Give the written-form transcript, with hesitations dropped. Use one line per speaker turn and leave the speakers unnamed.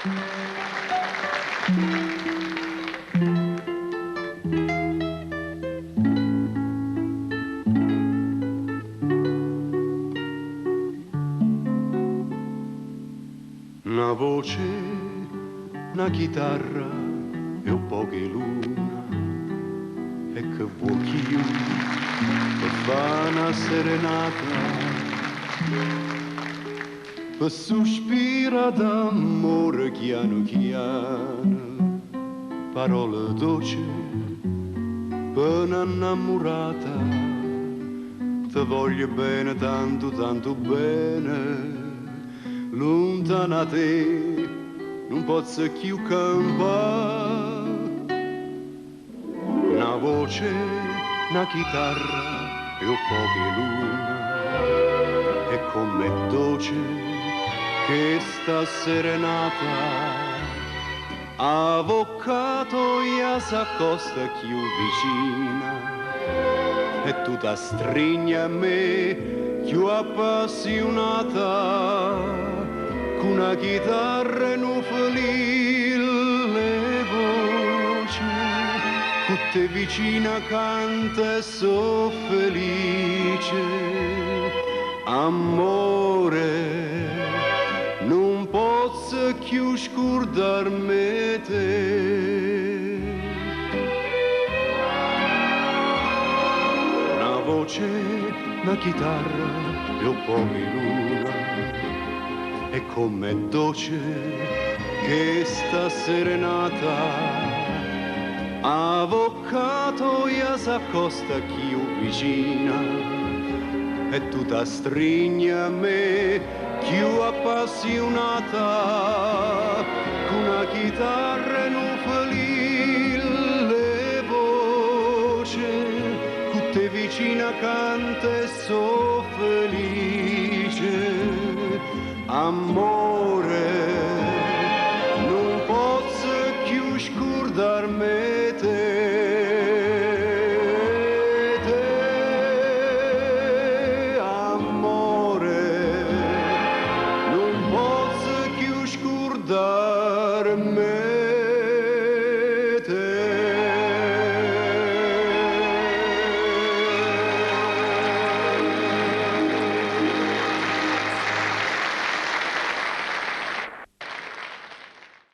Una voce, una chitarra e un po' che luna, e che vuoi io per fa una serenata, per sospira d'amore chiano chiano, parole dolci per un'innamorata, ti voglio bene tanto tanto bene. Lontana te non posso più campare. Una voce, una chitarra e un po' di luna, e com'è dolce che sta serenata. Avvocato ya s'accosta più vicina e tu ti stringi a me più appassionata. Con una chitarra non felice le voci, con te vicina canta e so felice. Amore, non posso più scordarmi te. Una voce, una chitarra e un po' di luna, e com'è dolce che sta serenata. Avvocato ya s'accosta più vicina e tu ti stringi a me più appassionata. Con una chitarra non felice le voci, con te vicina canta e so felice. Amore,